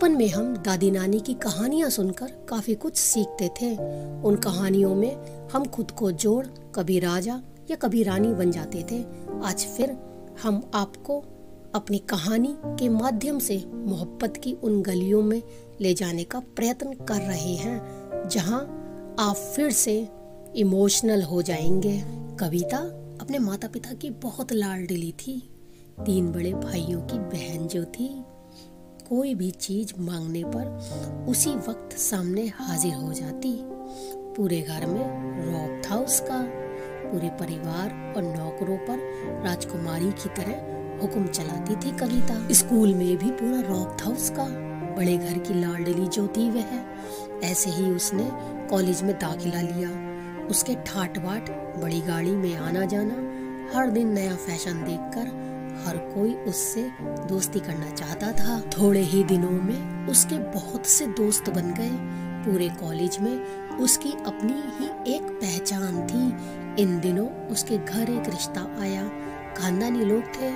बचपन में हम दादी नानी की कहानियां सुनकर काफी कुछ सीखते थे। उन कहानियों में हम खुद को जोड़ कभी राजा या कभी रानी बन जाते थे। आज फिर हम आपको अपनी कहानी के माध्यम से मोहब्बत की उन गलियों में ले जाने का प्रयत्न कर रहे हैं, जहां आप फिर से इमोशनल हो जाएंगे। कविता अपने माता पिता की बहुत लाडली थी। 3 बड़े भाइयों की बहन जो थी, कोई भी चीज मांगने पर उसी वक्त सामने हाजिर हो जाती। पूरे घर में रौब था उसका। पूरे परिवार और नौकरों पर राजकुमारी की तरह हुक्म चलाती थी कविता। स्कूल में भी पूरा रौब था उसका। बड़े घर की लाडली जो थी वह। ऐसे ही उसने कॉलेज में दाखिला लिया। उसके ठाट बाट, बड़ी गाड़ी में आना जाना, हर दिन नया फैशन देखकर हर कोई उससे दोस्ती करना चाहता था। थोड़े ही दिनों में उसके बहुत से दोस्त बन गए। पूरे कॉलेज में उसकी अपनी ही एक पहचान थी। इन दिनों उसके घर एक रिश्ता आया। खानदानी लोग थे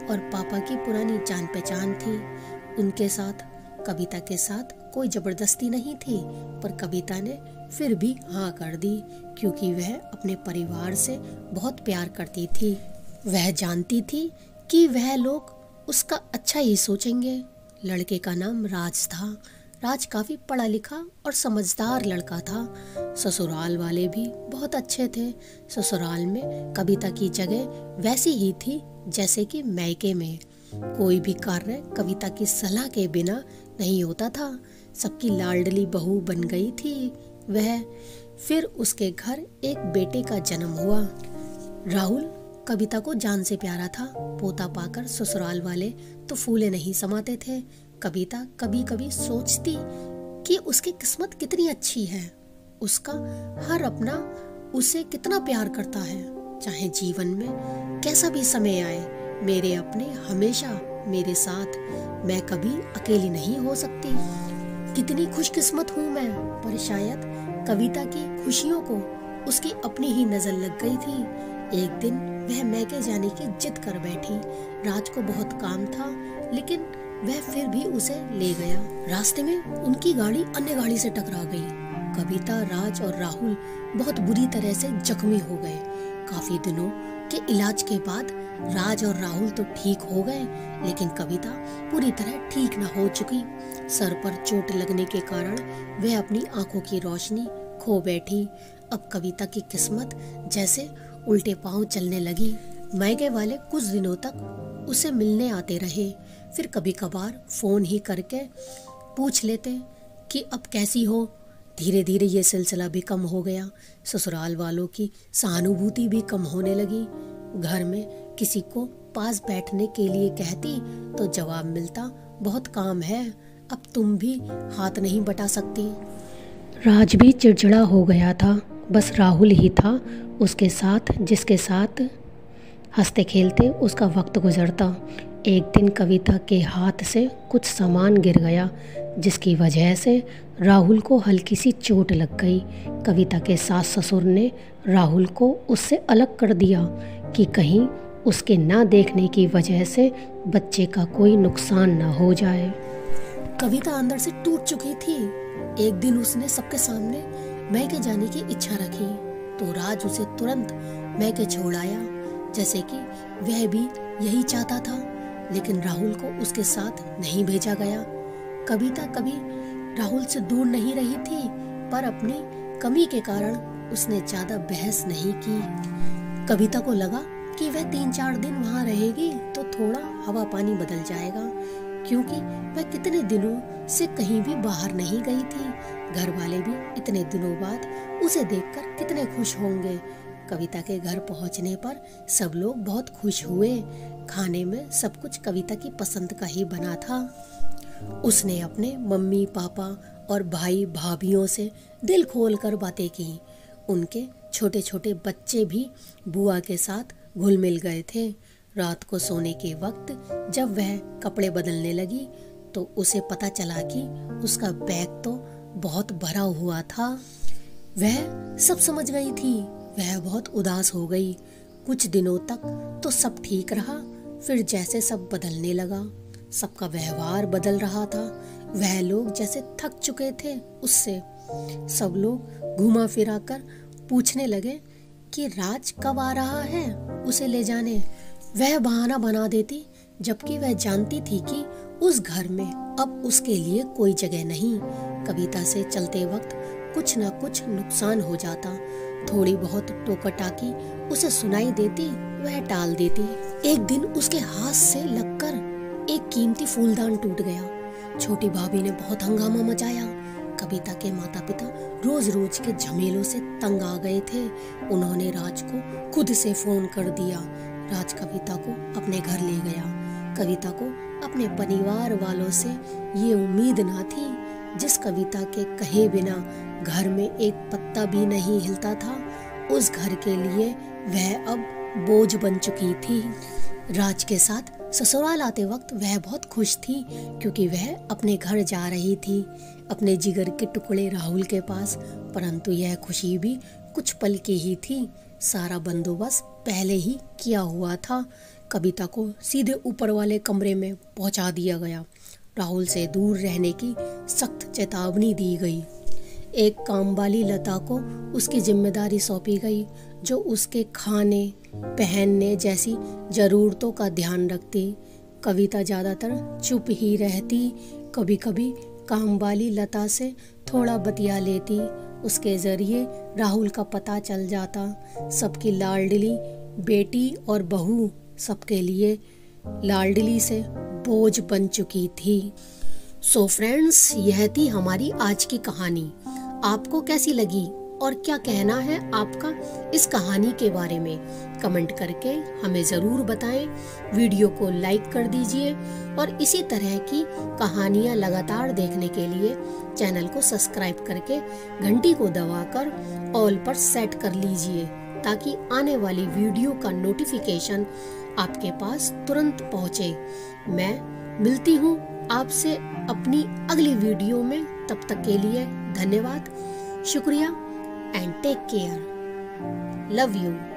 और पापा की पुरानी जान पहचान थी। उनके साथ कविता के साथ कोई जबरदस्ती नहीं थी, पर कविता ने फिर भी हाँ कर दी, क्योंकि वह अपने परिवार से बहुत प्यार करती थी। वह जानती थी कि वह लोग उसका अच्छा ही सोचेंगे। लड़के का नाम राज था। राज काफी पढ़ा लिखा और समझदार लड़का था। ससुराल वाले भी बहुत अच्छे थे। ससुराल में कविता की जगह वैसी ही थी जैसे कि मायके में। कोई भी कार्य कविता की सलाह के बिना नहीं होता था। सबकी लाडली बहू बन गई थी वह। फिर उसके घर एक बेटे का जन्म हुआ। राहुल कविता को जान से प्यारा था। पोता पाकर ससुराल वाले तो फूले नहीं समाते थे। कविता कभी कभी सोचती कि उसकी किस्मत कितनी अच्छी है। उसका हर अपना उसे कितना प्यार करता है। चाहे जीवन में कैसा भी समय आए, मेरे अपने हमेशा मेरे साथ। मैं कभी अकेली नहीं हो सकती। कितनी खुशकिस्मत हूँ मैं। पर शायद कविता की खुशियों को उसकी अपनी ही नजर लग गई थी। एक दिन वह मैके जाने की जिद कर बैठी। राज को बहुत काम था, लेकिन वह फिर भी उसे ले गया। रास्ते में उनकी गाड़ी अन्य गाड़ी से टकरा गई। कविता, राज और राहुल बहुत बुरी तरह से जख्मी हो गए। काफी दिनों के इलाज के बाद राज और राहुल तो ठीक हो गए, लेकिन कविता पूरी तरह ठीक न हो चुकी। सर पर चोट लगने के कारण वह अपनी आंखों की रोशनी खो बैठी। अब कविता की किस्मत जैसे उल्टे पांव चलने लगी। मायके वाले कुछ दिनों तक उसे मिलने आते रहे। फिर कभी कभार फोन ही करके पूछ लेते कि अब कैसी हो। धीरे धीरे ये सिलसिला भी कम हो गया। ससुराल वालों की सहानुभूति भी कम होने लगी। घर में किसी को पास बैठने के लिए कहती तो जवाब मिलता, बहुत काम है, अब तुम भी हाथ नहीं बटा सकती। राज भी चिड़चिड़ा हो गया था। बस राहुल ही था उसके साथ, जिसके साथ हंसते खेलते उसका वक्त गुजरता। एक दिन कविता के हाथ से कुछ सामान गिर गया, जिसकी वजह से राहुल को हल्की सी चोट लग गई। कविता के सास ससुर ने राहुल को उससे अलग कर दिया कि कहीं उसके ना देखने की वजह से बच्चे का कोई नुकसान ना हो जाए। कविता अंदर से टूट चुकी थी। एक दिन उसने सबके सामने मैके जाने की इच्छा रखी तो राज उसे तुरंत मैके छोड़ आया, जैसे कि वह भी यही चाहता था। लेकिन राहुल को उसके साथ नहीं भेजा गया। कविता कभी राहुल से दूर नहीं रही थी, पर अपनी कमी के कारण उसने ज्यादा बहस नहीं की। कविता को लगा कि वह 3-4 दिन वहां रहेगी तो थोड़ा हवा पानी बदल जाएगा, क्योंकि वह कितने दिनों से कहीं भी बाहर नहीं गई थी। घर वाले भी इतने दिनों बाद उसे देखकर कितने खुश होंगे। कविता के घर पहुंचने पर सब लोग बहुत खुश हुए। खाने में सब कुछ कविता की पसंद का ही बना था। उसने अपने मम्मी पापा और भाई भाभियों से दिल खोलकर बातें की। उनके छोटे छोटे बच्चे भी बुआ के साथ घुल मिल गए थे। रात को सोने के वक्त जब वह कपड़े बदलने लगी तो उसे पता चला कि उसका बैग तो बहुत भरा हुआ था। वह सब समझ गई थी। वह बहुत उदास हो गई। कुछ दिनों तक तो सब ठीक रहा, फिर जैसे सब बदलने लगा। सबका व्यवहार बदल रहा था। वह लोग जैसे थक चुके थे उससे। सब लोग घुमा फिरा कर पूछने लगे कि राज कब आ रहा है उसे ले जाने। वह बहाना बना देती, जबकि वह जानती थी कि उस घर में अब उसके लिए कोई जगह नहीं। कविता से चलते वक्त कुछ न कुछ नुकसान हो जाता। थोड़ी बहुत टोका-टाकी उसे सुनाई देती, वह टाल देती। एक दिन उसके हाथ से लगकर एक कीमती फूलदान टूट गया। छोटी भाभी ने बहुत हंगामा मचाया। कविता के माता पिता रोज रोज के झमेलों से तंग आ गए थे। उन्होंने राज को खुद से फोन कर दिया। राज कविता को अपने घर ले गया। कविता को अपने परिवार वालों से ये उम्मीद न थी। जिस कविता के कहे बिना घर में एक पत्ता भी नहीं हिलता था, उस घर के लिए वह अब बोझ बन चुकी थी। राज के साथ ससुराल आते वक्त वह बहुत खुश थी, क्योंकि वह अपने घर जा रही थी, अपने जिगर के टुकड़े राहुल के पास। परंतु यह खुशी भी कुछ पल की ही थी। सारा बंदोबस्त पहले ही किया हुआ था। कविता को सीधे ऊपर वाले कमरे में पहुंचा दिया गया। राहुल से दूर रहने की सख्त चेतावनी दी गई। एक काम वाली लता को उसकी जिम्मेदारी सौंपी गई, जो उसके खाने पहनने जैसी जरूरतों का ध्यान रखती। कविता ज्यादातर चुप ही रहती। कभी कभी काम वाली लता से थोड़ा बतिया लेती। उसके जरिए राहुल का पता चल जाता। सबकी लाडली बेटी और बहू सबके लिए लाडली से बोझ बन चुकी थी। सो फ्रेंड्स, यह थी हमारी आज की कहानी। आपको कैसी लगी और क्या कहना है आपका इस कहानी के बारे में, कमेंट करके हमें ज़रूर बताएं। वीडियो को लाइक कर दीजिए और इसी तरह की कहानियाँ लगातार देखने के लिए चैनल को सब्सक्राइब करके घंटी को दबाकर ऑल पर सेट कर लीजिए, ताकि आने वाली वीडियो का नोटिफिकेशन आपके पास तुरंत पहुँचे। मैं मिलती हूँ आपसे अपनी अगली वीडियो में। तब तक के लिए धन्यवाद, शुक्रिया and take care. Love you.